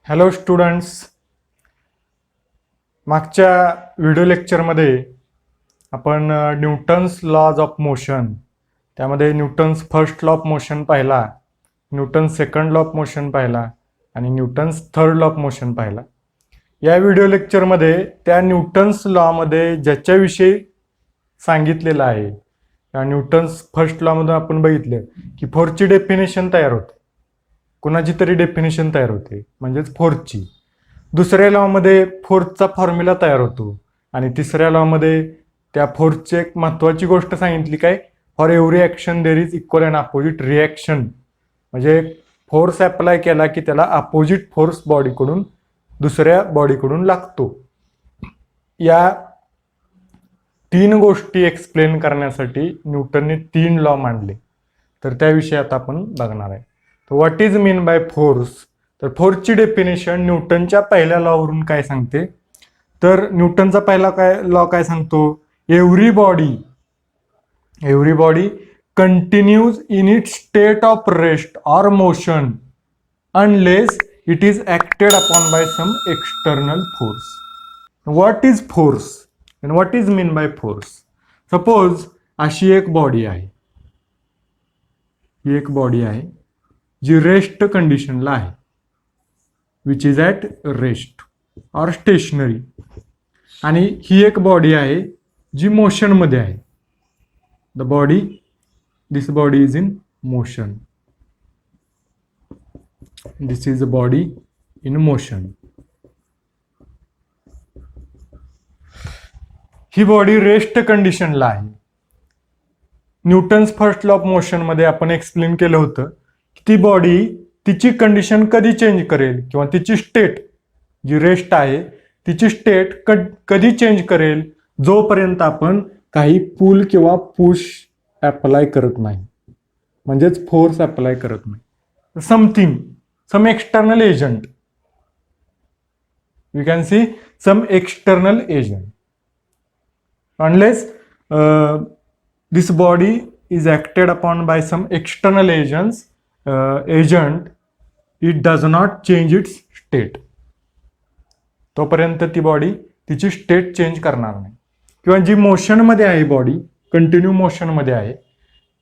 Hello students, मागच्या video लेक्चरमध्ये आपण न्यूटन्स लॉज ऑफ मोशन, त्यामध्ये Newton's first law of motion पाहिला, Newton's second law of motion पाहिला आणि Newton's third law of motion पाहिला. या व्हिडिओ लेक्चरमध्ये त्या न्यूटन्स लॉमध्ये ज्याच्याविषयी सांगितलेलं आहे, त्या न्यूटन्स फर्स्ट लॉमधून आपण बघितलं की फोर्सची डेफिनेशन तयार होते, कोणाची तरी डेफिनेशन तयार होते म्हणजेच फोर्सची. दुसऱ्या लॉमध्ये फोर्सचा फॉर्म्युला तयार होतो आणि तिसऱ्या लॉमध्ये त्या फोर्सची एक महत्त्वाची गोष्ट सांगितली, काय, for every action there is equal and opposite reaction. म्हणजे फोर्स अप्लाय केला की त्याला अपोजिट फोर्स बॉडीकडून दुसऱ्या बॉडीकडून लागतो. या तीन गोष्टी एक्सप्लेन करण्यासाठी न्यूटनने 3 लॉ मांडले, तर त्याविषयी आता आपण बघणार आहे. तर what is mean by force? तर फोर्सची डेफिनेशन न्यूटनच्या पहिल्या लॉवरून काय सांगते, तर न्यूटनचा पहिला लॉ काय सांगतो, every body continues in its state of rest or motion unless it is acted upon by some external force. What is force and what is mean by force? Suppose अशी एक body आहे, ही एक body आहे जी rest कंडिशनला आहे, which is at rest or stationary, आणि ही एक बॉडी आहे जी मोशनमध्ये आहे. This body is in motion, this is a body in motion. ही बॉडी रेस्ट कंडिशनला आहे. Newton's first law of motion मध्ये आपण एक्सप्लेन केलं होतं की ती बॉडी तिची कंडिशन कधी चेंज करेल किंवा तिची स्टेट जी रेस्ट आहे तिची स्टेट कधी चेंज करेल, जोपर्यंत आपण काही पुल किंवा पुश अप्लाय करत नाही, म्हणजेच फोर्स अप्लाय करत नाही. Some external agent, we can see some external agent. Unless this body is acted upon by some external agent, it does not change its state. तोपर्यंत ती बॉडी तिची स्टेट चेंज करणार नाही. किंवा जी मोशनमध्ये आहे, बॉडी कंटिन्यू मोशनमध्ये आहे,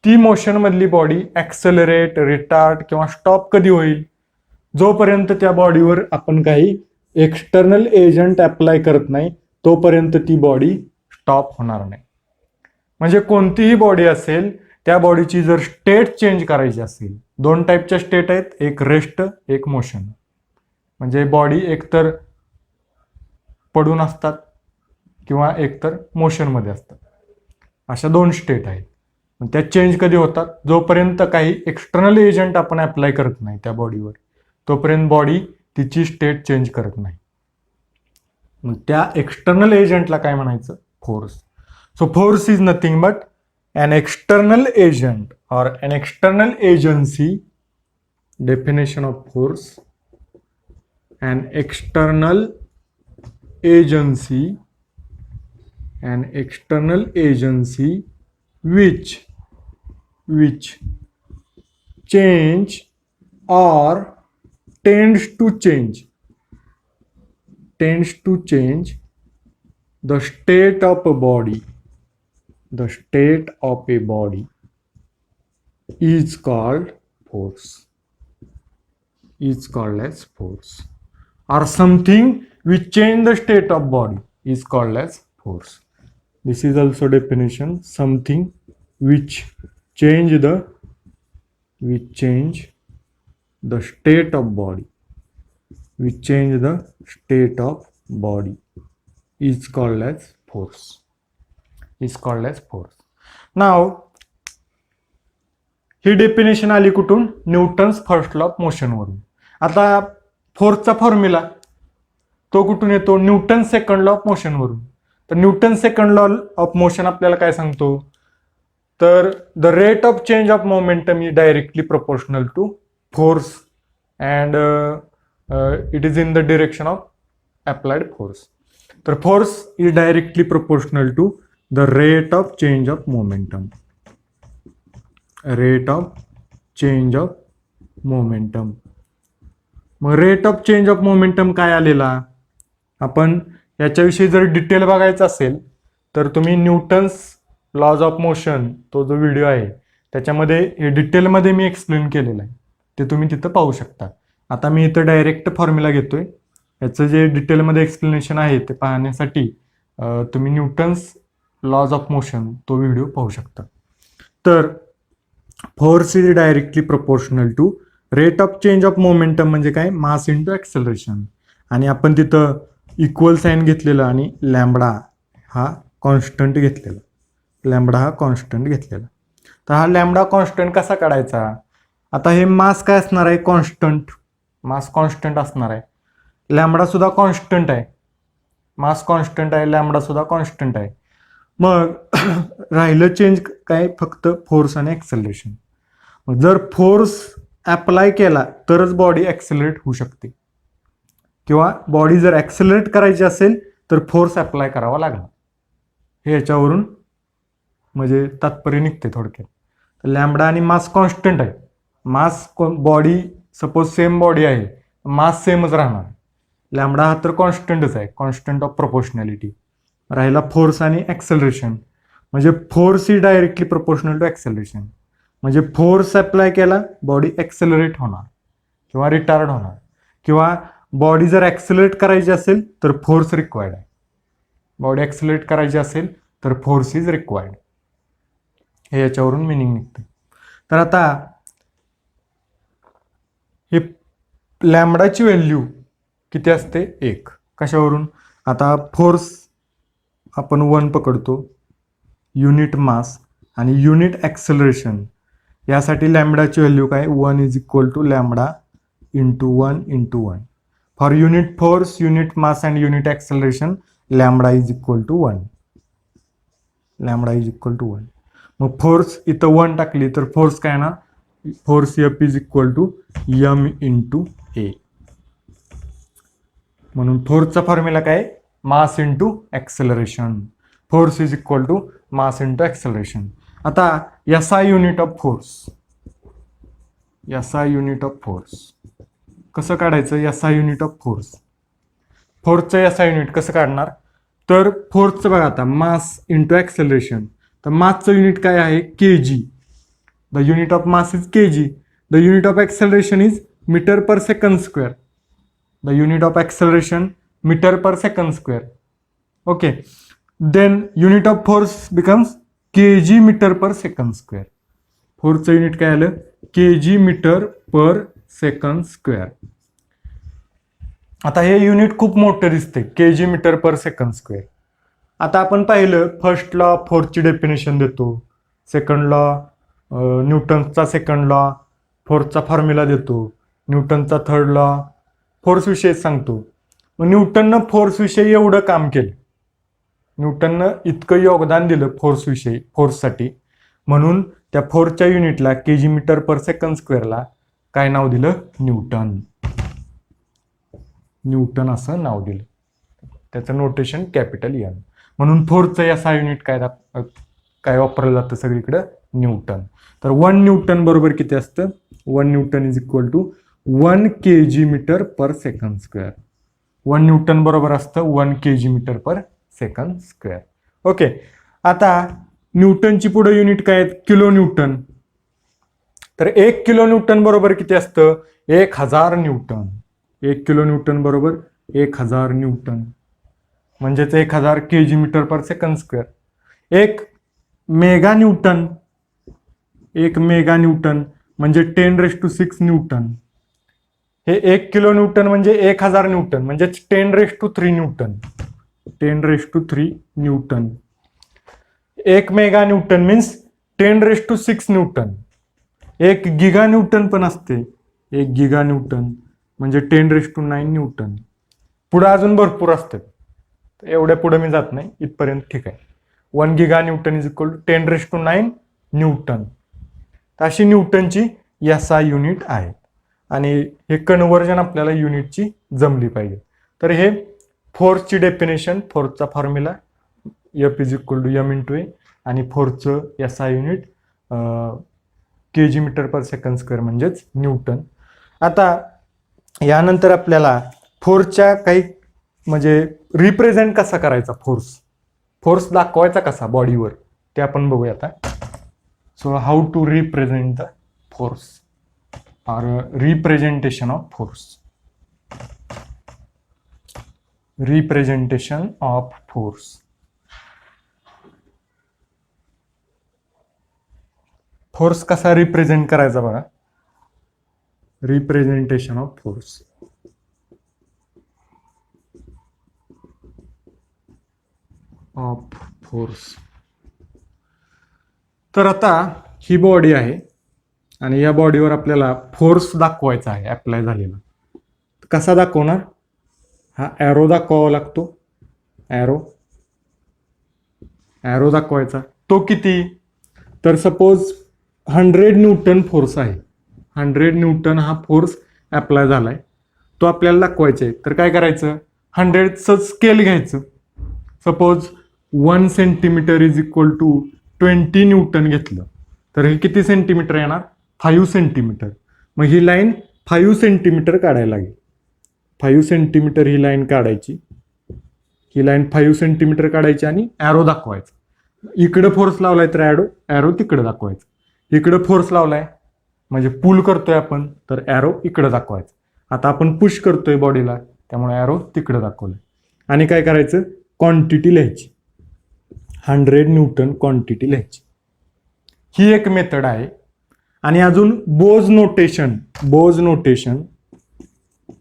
ती मोशनमधली बॉडी ॲक्सेलरेट, रिटार्ड किंवा स्टॉप कधी होईल, जोपर्यंत त्या बॉडीवर आपण काही एक्सटर्नल एजंट अप्लाय करत नाही तोपर्यंत ती बॉडी स्टॉप होणार नाही. म्हणजे कोणतीही बॉडी असेल त्या बॉडीची जर स्टेट चेंज करायची असेल, 2 टाईपच्या स्टेट आहेत, एक रेस्ट एक मोशन. म्हणजे बॉडी एकतर पडून असतात किंवा एकतर मोशनमध्ये असतात, अशा 2 स्टेट आहेत. त्या चेंज कधी होतात, जोपर्यंत काही एक्सटर्नल एजंट आपण अप्लाय करत नाही त्या बॉडीवर तोपर्यंत बॉडी तिची स्टेट चेंज करत नाही. मग त्या एक्सटर्नल एजंटला काय म्हणायचं, force. So force is nothing but an external agent or an external agency. Definition of force: an external agency, which change or tends to change the state of a body is called force, as force. Or something which change the state of body is called as force. This is also definition: something which change the state of body, is called as force. Now ही definition आली कुठून, Newton's first law of motion वरून. आता फोर्सचा formula तो कुठून येतो, Newton second law of motion वरून. तर Newton second law of motion आपल्याला काय सांगतो, तर the rate of change of momentum is directly proportional to force and it is in the direction of applied force. तर force is directly proportional to the rate of change of momentum. मग rate of change of momentum काय आलेला, आपण याच्याविषयी जर detail बघायचं असेल तर तुम्ही न्यूटन्स लॉज ऑफ मोशन तो जो व्हिडिओ आहे त्याच्यामध्ये हे डिटेलमध्ये मी एक्सप्लेन केलेलं आहे, ते तुम्ही तिथं पाहू शकता. आता मी इथं डायरेक्ट फॉर्म्युला घेतोय, याचं जे डिटेलमध्ये एक्सप्लेनेशन आहे ते पाहण्यासाठी तुम्ही न्यूटन्स लॉज ऑफ मोशन तो व्हिडिओ पाहू शकता. तर force is directly proportional to rate of change of momentum म्हणजे काय, मास इंटू ॲक्सेलरेशन. आणि आपण तिथं इक्वल साईन घेतलेलं आणि लॅम्बडा हा कॉन्स्टंट घेतलेला, लॅम्बडा हा कॉन्स्टंट घेतलेला. तर हा लॅम्बडा कॉन्स्टंट कसा काढायचा, आता हे मास काय असणार आहे, कॉन्स्टंट, मास कॉन्स्टंट असणार आहे, लॅम्बडा सुद्धा कॉन्स्टंट आहे, मास कॉन्स्टंट आहे, लॅम्बडा सुद्धा कॉन्स्टंट आहे. मग राहिलं चेंज काय, फक्त फोर्स आणि ॲक्सेलरेशन. मग जर फोर्स अप्लाय केला तरच बॉडी ॲक्सेलरेट होऊ शकते, किंवा बॉडी जर ॲक्सेलरेट करायची असेल तर फोर्स अप्लाय करावा लागला. हे याच्यावरून म्हणजे तात्पर्य निघते थोडक्यात. तर लॅम्बडा आणि मास कॉन्स्टंट आहे, mass body suppose same body आहे, मास सेमच राहणार. लॅम्बडा हा तर कॉन्स्टंटच आहे, कॉन्स्टंट ऑफ प्रोपोर्शनॅलिटी. राहिला फोर्स आणि ॲक्सेलरेशन, म्हणजे फोर्स ही डायरेक्टली प्रोपोर्शनल टू ॲक्सेलरेशन. म्हणजे फोर्स अप्लाय केला बॉडी ॲक्सेलरेट होणार किंवा रिटार्ड होणार, किंवा बॉडी जर ॲक्सेलरेट करायची असेल तर फोर्स रिक्वायर्ड आहे, बॉडी ॲक्सेलरेट करायची असेल तर फोर्स इज रिक्वायर्ड. हे याच्यावरून मिनिंग निघतं. तर आता हे लॅम्बडाची व्हॅल्यू किती असते, 1. कशावरून, आता फोर्स आपण 1 पकडतो, युनिट मास आणि युनिट ॲक्सेलरेशन, यासाठी लॅम्बडाची व्हॅल्यू काय, 1 is equal to lambda into 1 into 1. For unit force, unit mass and unit acceleration lambda is equal to 1, lambda is equal to 1. मग फोर्स इथं 1 टाकली तर फोर्स काय ना, force F is equal to m into a. म्हणून फोर्सचा formula काय, mass into acceleration. Force is equal to mass into acceleration. आता SI unit of force, SI unit of force कसं काढायचं, SI युनिट ऑफ फोर्स, फोर्सचं SI unit कसं काढणार, तर फोर्सचं बघा आता मास इंटू ॲक्सेलरेशन. तर मासचं युनिट काय आहे, kg. The unit of mass is kg. The unit of acceleration is metre per second square. The unit of acceleration metre per second square. Okay, then unit of force becomes kg metre per second square. फोर्सचं unit काय आलं, kg metre per second square. आता हे unit खूप मोठं दिसते, kg metre per second square. आता आपण पाहिलं फर्स्ट लॉ फोर्सची डेफिनेशन देतो, सेकंड लॉ न्यूटन्सचा सेकंड लॉ, फोर्सचा फॉर्म्युला देतो, न्यूटनचा थर्ड लॉ, फोर्स विषयी सांगतो. मग न्यूटननं फोर्स विषयी एवढं काम केलं, न्यूटननं इतकं योगदान दिलं फोर्स विषयी, फोर्ससाठी, म्हणून त्या फोर्सच्या युनिटला kg मीटर पर सेकंड स्क्वेअरला काय नाव दिलं, न्यूटन. न्यूटन असं नाव दिलं, त्याचं नोटेशन कॅपिटल एन. म्हणून फोर्सचं SI युनिट काय वापरलं जातं सगळीकडं, न्यूटन. तर 1 न्यूटन बरोबर किती असतं, 1 newton is equal to 1 kg metre per second square. 1 newton बरोबर असतं 1 kg metre per second square. Okay, आता न्यूटनची पुढे युनिट काय आहेत, किलो न्यूटन. तर 1 किलो न्यूटन बरोबर किती असतं, 1000 न्यूटन. 1 किलो न्यूटन बरोबर 1000 न्यूटन, म्हणजेच 1000 kg metre per second square. 1 mega newton, 1 mega newton म्हणजे 10⁶ न्यूटन. हे 1 किलो न्यूटन म्हणजे 1000 न्यूटन, म्हणजे 10�3 Newton, 10�3 Newton. 1 mega Newton means 10�6 Newton. 1 giga Newton पण असते, 1 गिगा न्यूटन म्हणजे 10⁹ न्यूटन. पुढे अजून भरपूर असतात, एवढ्या पुढे मी जात नाही, इथपर्यंत ठीक आहे. 1 giga newton is equal to 10⁹ newton. अशी न्यूटनची SI युनिट आहे, आणि हे कन्व्हर्जन आपल्याला युनिटची जमली पाहिजे. तर हे फोर्सची डेफिनेशन, फोर्सचा formula F is equal to m into a, आणि फोर्सचं SI unit kg metre per second square म्हणजेच न्यूटन. आता यानंतर आपल्याला फोर्सच्या काही म्हणजे रिप्रेझेंट कसा करायचा, फोर्स दाखवायचा कसा बॉडीवर ते आपण बघूया आता. So how to represent the force और representation of force. Representation of force. Force कसा रिप्रेझेंट करायचा बघा. Representation of force. Of force. तर आता ही बॉडी आहे आणि या बॉडीवर आपल्याला फोर्स दाखवायचा आहे अप्लाय झालेला. कसा दाखवणार, हा ॲरो दाखवावा लागतो. ॲरो दाखवायचा. तो किती, तर सपोज 100 न्यूटन फोर्स आहे. 100 न्यूटन हा फोर्स अप्लाय झालाय, तो आपल्याला दाखवायचा आहे. तर काय करायचं, 100चं स्केल घ्यायचं. Suppose 1 centimetre is equal to 20 newton घेतलं तर हे किती सेंटीमीटर येणार, 5 सेंटीमीटर. मग ही लाईन 5 सेंटीमीटर काढायला लागेल. 5 सेंटीमीटर ही लाईन काढायची. ही लाईन 5 सेंटीमीटर काढायची आणि ॲरो दाखवायचा. इकडं फोर्स लावलाय तर ॲरो तिकडं दाखवायचं. इकडं फोर्स लावलाय म्हणजे पुल करतोय आपण, तर ॲरो इकडं दाखवायचं. आता आपण पुश करतोय बॉडीला, त्यामुळे ॲरो तिकडं दाखवलंय. आणि काय करायचं, क्वांटिटी लिहायची. 100 न्यूटन क्वांटिटी लिहायची. ही एक मेथड आहे. आणि अजून बोज नोटेशन.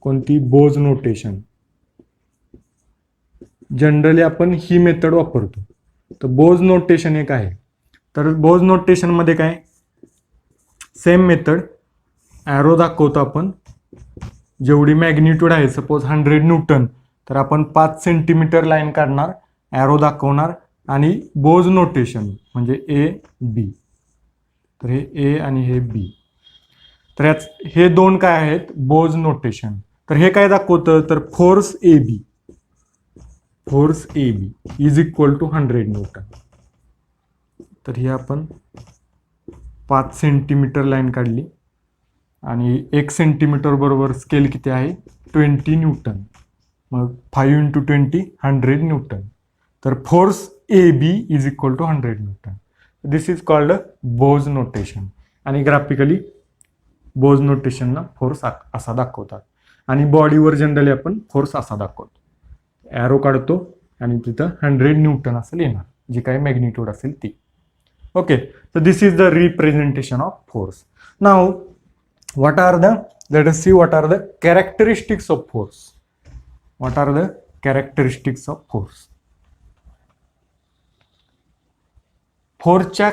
कोणती, बोज नोटेशन. जनरली आपण ही मेथड वापरतो. तर बोज नोटेशन एक आहे. तर बोज नोटेशन मध्ये काय, सेम मेथड. ॲरो दाखवतो आपण. जेवढी मॅग्निट्यूड आहे, सपोज 100 न्यूटन, तर आपण 5 सेंटीमीटर लाईन काढणार, ॲरो दाखवणार आणि बोज नोटेशन म्हणजे ए बी. तर हे ए आणि हे बी. तर हे दोन काय आहेत, बोज नोटेशन. तर हे काय दाखवतं, तर force A B is equal to 100 newton. तर ही आपण 5 सेंटीमीटर लाईन काढली आणि 1 सेंटीमीटर बरोबर स्केल किती आहे, 20 न्यूटन. मग 5 इंटू 20 100 न्यूटन. तर force A B is equal to 100 newton. This is called Bow's notation. आणि ग्राफिकली बोज नोटेशनला फोर्स असा दाखवतात. आणि बॉडीवर जनरली आपण फोर्स असा दाखवतो. ॲरो काढतो आणि तिथं 100 न्यूटन असं लिहिणार, जी काही मॅग्निट्यूड असेल ती. ओके, तर this is the representation of force. नाव what are the, let us see what are the characteristics of force. What are the characteristics of force? फोर्सच्या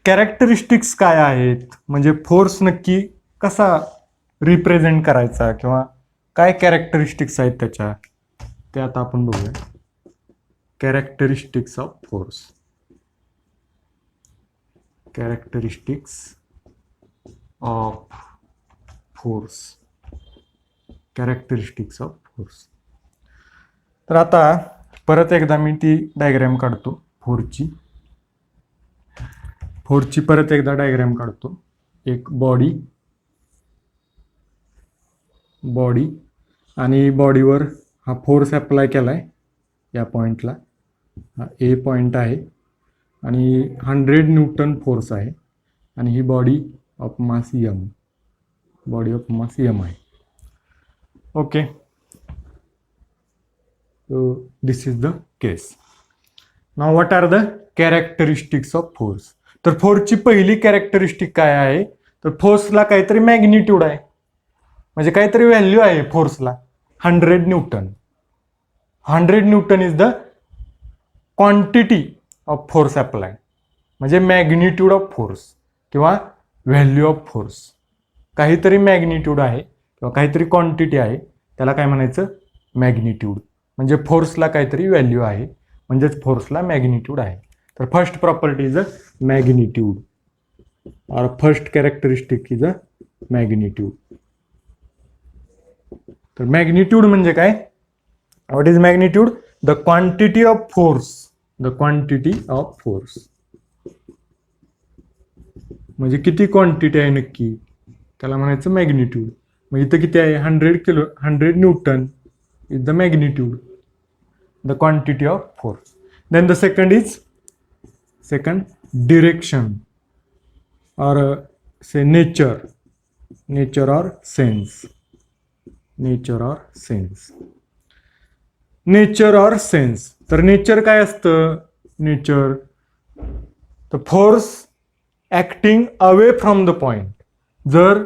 कॅरेक्टरिस्टिक्स काय आहेत, म्हणजे फोर्स नक्की कसा रिप्रेझेंट करायचा किंवा काय कॅरेक्टरिस्टिक्स आहेत त्याच्या, ते आता आपण बघूया. Characteristics of force. Characteristics of force. Characteristics of force. तर आता परत एकदा मी ती डायग्रॅम काढतो फोर्सची. परत एकदा डायग्रॅम काढतो. एक बॉडी आणि बॉडीवर हा फोर्स अप्लाय केलाय या पॉइंटला. हा ए पॉइंट आहे आणि 100 न्यूटन फोर्स आहे आणि ही body of mass M. Body of mass M आहे. Okay, so this is the case. Now what are the characteristics of force? तर फोर्सची पहिली कॅरेक्टरिस्टिक काय आहे, तर फोर्सला काहीतरी मॅग्निट्यूड आहे, म्हणजे काहीतरी व्हॅल्यू आहे फोर्सला. 100 Newton. 100 newton is the quantity of force apply, म्हणजे मॅग्निट्यूड ऑफ फोर्स किंवा व्हॅल्यू ऑफ फोर्स. काहीतरी मॅग्निट्यूड आहे किंवा काहीतरी क्वांटिटी आहे, त्याला काय म्हणायचं, मॅग्निट्यूड. म्हणजे फोर्सला काहीतरी व्हॅल्यू आहे, म्हणजेच फोर्सला मॅग्निट्यूड आहे. तर first property is a magnitude, और first characteristic is a magnitude. तर मॅग्निट्यूड म्हणजे काय, what is magnitude, the quantity of force. The quantity of force म्हणजे किती क्वांटिटी आहे नक्की, त्याला म्हणायचं मॅग्निट्यूड. मग इथं किती आहे 100 newton is the magnitude, the quantity of force. Then the second direction or say nature or sense. तर नेचर काय असतं? Nature the force acting away from the point. जर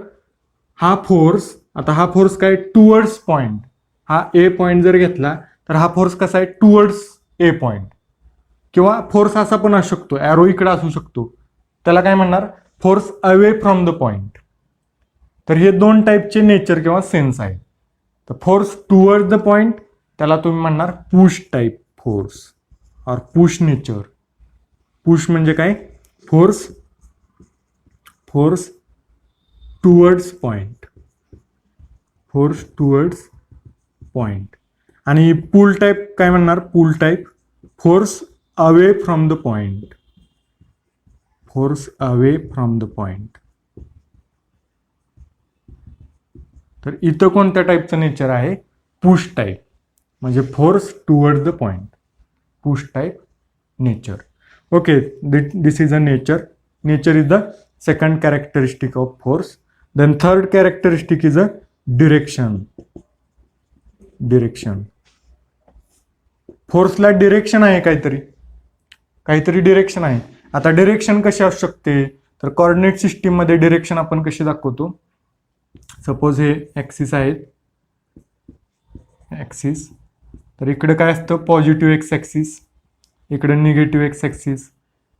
हा फोर्स काय टुवर्ड्स पॉइंट, हा ए पॉइंट जर घेतला तर हा फोर्स कसा आहे टुवर्ड्स ए पॉइंट. किंवा फोर्स असा पण असू शकतो, ॲरो इकडे असू शकतो, त्याला काय म्हणणार force away from the point. तर हे दोन टाईपचे नेचर किंवा सेन्स आहेत. तर फोर्स टुवर्ड द पॉइंट त्याला तुम्ही म्हणणार पुश टाईप फोर्स और पुश नेचर. पुश म्हणजे काय? Force towards point. आणि पुल टाईप काय म्हणणार? Pull type force away from the point. तर इथं कोणत्या टाईपचं नेचर आहे? पुश टाईप, म्हणजे force toward the point, push type nature. Okay, this is a nature. Nature is the second characteristic of force. Then third characteristic is a direction. फोर्सला direction आहे, काहीतरी direction आहे. आता डिरेक्शन कशी असू शकते? तर कॉर्डिनेट सिस्टीम मध्ये डिरेक्शन आपण कशी दाखवतो? सपोज हे ऍक्सिस आहेत, तर इकडे काय असतं? पॉझिटिव्ह एक्स ऍक्सिस, इकडे निगेटिव्ह एक्स ऍक्सिस,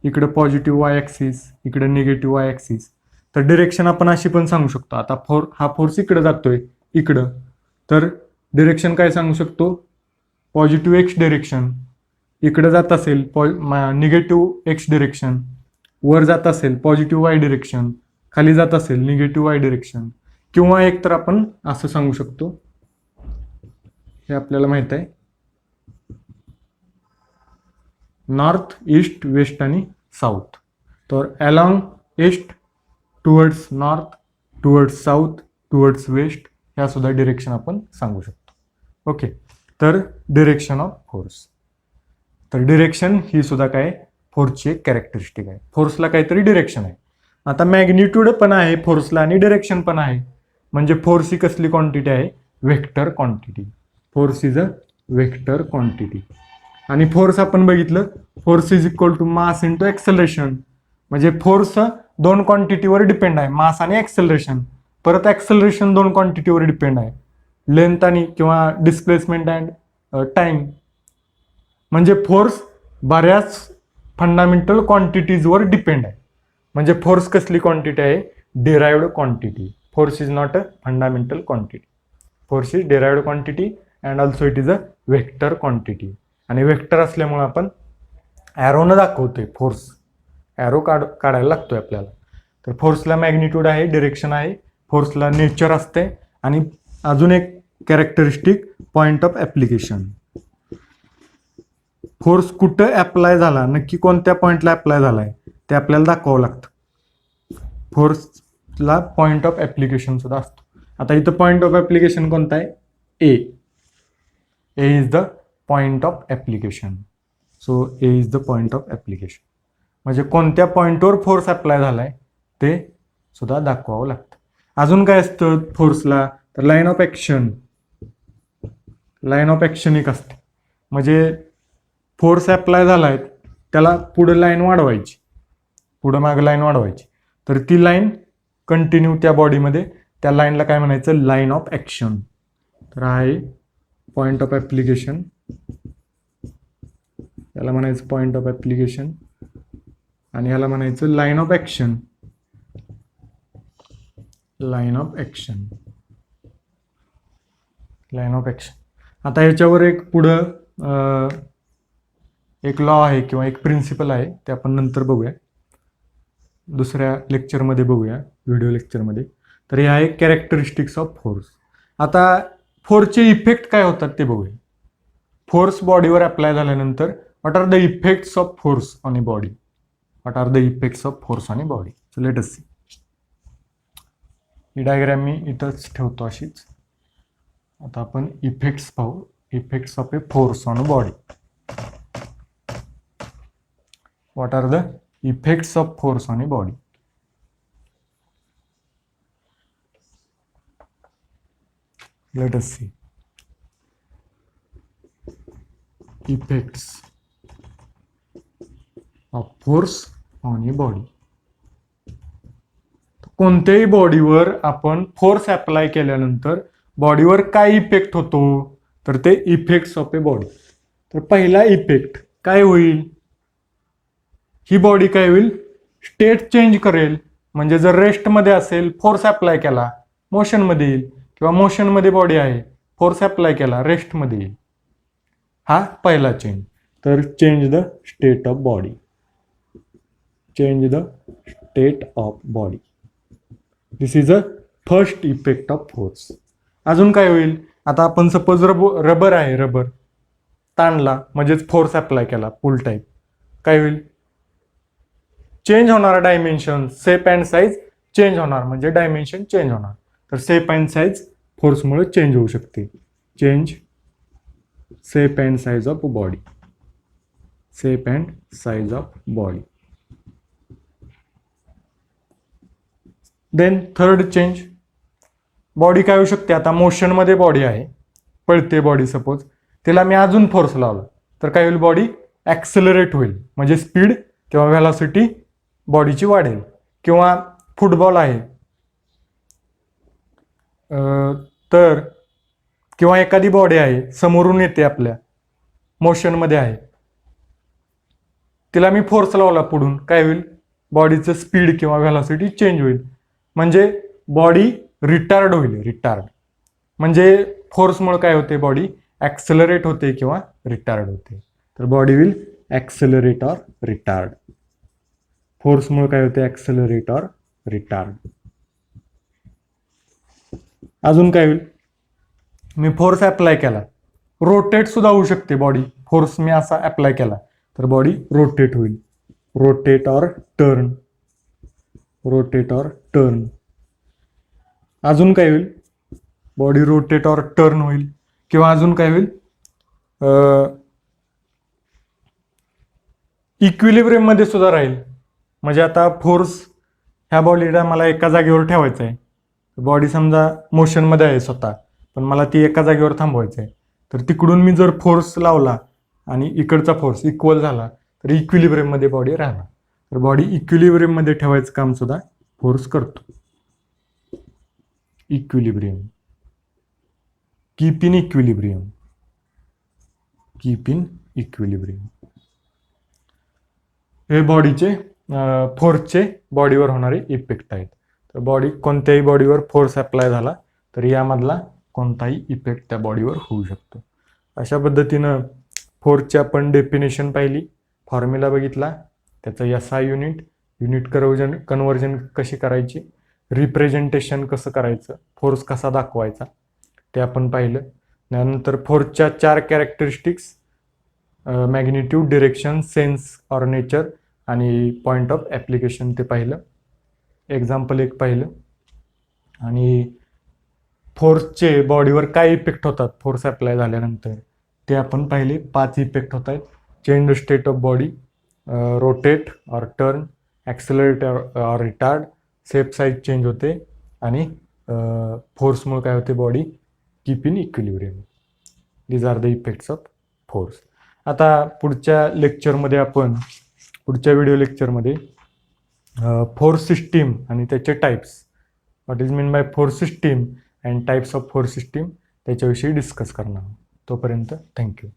इकडे पॉझिटिव्ह वाय ऍक्सिस, इकडे निगेटिव्ह वाय ऍक्सिस. तर डिरेक्शन आपण अशी पण सांगू शकतो. आता हा फोर्स इकडे जातोय, इकडं, तर डिरेक्शन काय सांगू शकतो? Positive x direction. इकडे जात असेल निगेटिव्ह एक्स डिरेक्शन, वर जात असेल पॉझिटिव्ह वाय डिरेक्शन, खाली जात असेल निगेटिव्ह वाय डिरेक्शन. किंवा एक तर आपण असं सांगू शकतो, हे आपल्याला माहित आहे, नॉर्थ, ईस्ट, वेस्ट आणि साऊथ. तर along east, towards north, towards south, towards waste, ह्या सुद्धा डिरेक्शन आपण सांगू शकतो. ओके, तर डिरेक्शन ऑफ फोर्स. तर डिरेक्शन ही सुद्धा काय फोर्सची एक कॅरेक्टरिस्टिक आहे. फोर्सला काहीतरी डिरेक्शन आहे. आता मॅग्निट्यूड पण आहे फोर्सला आणि डिरेक्शन पण आहे. म्हणजे फोर्स ही कसली क्वांटिटी आहे? Vector quantity. Force is a vector quantity. आणि फोर्स आपण बघितलं, force is equal to mass into acceleration. म्हणजे फोर्स दोन क्वांटिटीवर डिपेंड आहे, मास आणि एक्सेलरेशन. परत एक्सेलरेशन दोन क्वांटिटीवर डिपेंड आहे, लेंथ आणि किंवा डिस्प्लेसमेंट अँड टाइम. म्हणजे फोर्स बऱ्याच फंडामेंटल क्वांटिटीजवर डिपेंड आहे. म्हणजे फोर्स कसली क्वांटिटी आहे? Derived quantity. Force is not a fundamental quantity. Force is derived quantity and also it is a vector quantity. आणि वेक्टर असल्यामुळे आपण ॲरोनं दाखवतोय. फोर्स ॲरो काढायला लागतोय आपल्याला. तर फोर्सला मॅग्निट्यूड आहे, डिरेक्शन आहे, फोर्सला नेचर असते, आणि अजून एक characteristic point of application. Force कुठं अप्लाय झाला, नक्की कोणत्या पॉइंटला अप्लाय झालाय ते आपल्याला दाखवावं लागतं. फोर्सला पॉइंट ऑफ ऍप्लिकेशन सुद्धा असतो. आता इथं पॉइंट ऑफ ऍप्लिकेशन कोणता आहे? A is the point of application. So A is the point of application. म्हणजे कोणत्या पॉइंटवर फोर्स अप्लाय झालाय ते सुद्धा दाखवावं लागतं. अजून काय असतं फोर्सला? तर लाईन ऑफ ऍक्शन एक असते. म्हणजे फोर्स अप्लाय झालाय, त्याला पुढे लाईन वाढवायची, पुढं मागं लाईन वाढवायची. तर ती लाईन कंटिन्यू त्या बॉडीमध्ये, त्या लाईनला काय म्हणायचं? Line of action. तर आहे पॉइंट ऑफ ऍप्लिकेशन, याला म्हणायचं पॉइंट ऑफ ऍप्लिकेशन, आणि याला म्हणायचं line of action. Line of action. आता याच्यावर एक पुढं एक लॉ आहे किंवा एक प्रिन्सिपल आहे, ते आपण नंतर बघूया, दुसऱ्या लेक्चरमध्ये बघूया, व्हिडिओ लेक्चरमध्ये. तर हे आहे कॅरेक्टरिस्टिक्स ऑफ फोर्स. आता फोर्सचे इफेक्ट काय होतात ते बघूया. फोर्स बॉडीवर अप्लाय झाल्यानंतर what are the effects of force on a body? So let us see. ही डायग्रॅम मी इथंच ठेवतो अशीच. आता आपण इफेक्ट्स पाहू. Effects of a force on body. What are the effects of force on a body? Let us see. Effects of force on a body. कोणत्याही बॉडीवर आपण फोर्स अप्लाय केल्यानंतर बॉडीवर काय इफेक्ट होतो, तर ते इफेक्ट्स ऑफ ए बॉडी. तर पहिला effect काय होईल, ही बॉडी काय होईल, स्टेट चेंज करेल. म्हणजे जर रेस्टमध्ये असेल, फोर्स अप्लाय केला, मोशनमध्ये येईल. किंवा मोशनमध्ये बॉडी आहे, फोर्स अप्लाय केला, रेस्टमध्ये येईल. हा पहिला चेंज. तर change the state of body. Change the state of body. This is a first effect of force. अजून काय होईल, आता आपण सपोज रबर आहे, रबर ताणला म्हणजेच फोर्स अप्लाय केला, पुल टाईप, काय होईल, चेंज होणारा dimension, shape and size change होणार, म्हणजे डायमेन्शन चेंज होणार. तर शेप अँड साईज फोर्समुळे चेंज होऊ शकते. Change shape and size of body. Shape and size of body. Then third change, body काय होऊ शकते, आता मोशनमध्ये बॉडी आहे, पळते बॉडी सपोज, तिला मी अजून फोर्स लावला तर काय होईल, बॉडी ॲक्सेलरेट होईल, म्हणजे स्पीड किंवा व्हेलॉसिटी बॉडीची वाढेल. किंवा फुटबॉल आहे, तर किंवा एखादी बॉडी आहे समोरून येते, आपल्या मोशनमध्ये आहे, तिला मी फोर्स लावला पुढून, काय होईल, बॉडीचं स्पीड किंवा व्हेलॉसिटी चेंज होईल. म्हणजे बॉडी रिटार्ड होईल. रिटार्ड म्हणजे फोर्समुळे काय होते, बॉडी ॲक्सेलरेट होते किंवा रिटार्ड होते. तर बॉडी विल ॲक्सेलरेट ऑर रिटार्ड. फोर्समुळे काय होते, ॲक्सेलरेट ऑर रिटार्ड. अजून काय होईल, मी फोर्स अप्लाय केला, रोटेट सुद्धा होऊ शकते बॉडी. फोर्स मी असा अप्लाय केला तर बॉडी रोटेट होईल. Rotate or turn. Rotate or turn. अजून काय होईल, बॉडी रोटेट ऑर टर्न होईल. किंवा अजून काय होईल, इक्विलिब्रियम मध्ये सुद्धा राहील. म्हणजे आता फोर्स, ह्या बॉडीला मला एका जागेवर ठेवायचं आहे, बॉडी समजा मोशनमध्ये आहे स्वतः, पण मला ती एका जागेवर थांबवायचं आहे. तर तिकडून मी जर फोर्स लावला आणि इकडचा फोर्स इक्वल झाला तर इक्विलिब्रियममध्ये बॉडी राहणार. तर बॉडी इक्विलिब्रियममध्ये ठेवायचं काम सुद्धा फोर्स करतो. Equilibrium. Keep in equilibrium. Keep in equilibrium. हे बॉडीचे फोर्सचे बॉडीवर होणारे इफेक्ट आहेत. तर बॉडी, कोणत्याही बॉडीवर फोर्स अप्लाय झाला तर यामधला कोणताही इफेक्ट त्या बॉडीवर होऊ शकतो. अशा पद्धतीनं फोर्सची आपण डेफिनेशन पाहिली, फॉर्म्युला बघितला, त्याचं SI युनिट, युनिट कन्वर्जन कशी करायची, रिप्रेझेंटेशन कसं करायचं, फोर्स कसा दाखवायचा ते आपण पाहिलं. त्यानंतर फोर्सच्या 4 characteristics, magnitude, direction, sense or nature आणि पॉईंट ऑफ ॲप्लिकेशन ते पाहिलं. एक्झाम्पल एक पाहिलं. आणि फोर्सचे बॉडीवर काय इफेक्ट होतात फोर्स अप्लाय झाल्यानंतर ते आपण पाहिले. 5 इफेक्ट होत आहेत. Change the state of body, rotate or turn, accelerate or retard, shape size change होते आणि फोर्समुळे काय होते, body keep in equilibrium. These are the effects of force. आता पुढच्या लेक्चरमध्ये आपण, पुढच्या व्हिडिओ लेक्चरमध्ये फोर्स सिस्टीम आणि त्याचे types, what is mean by force system and types of force system, त्याच्याविषयी डिस्कस करणार. तोपर्यंत थँक्यू.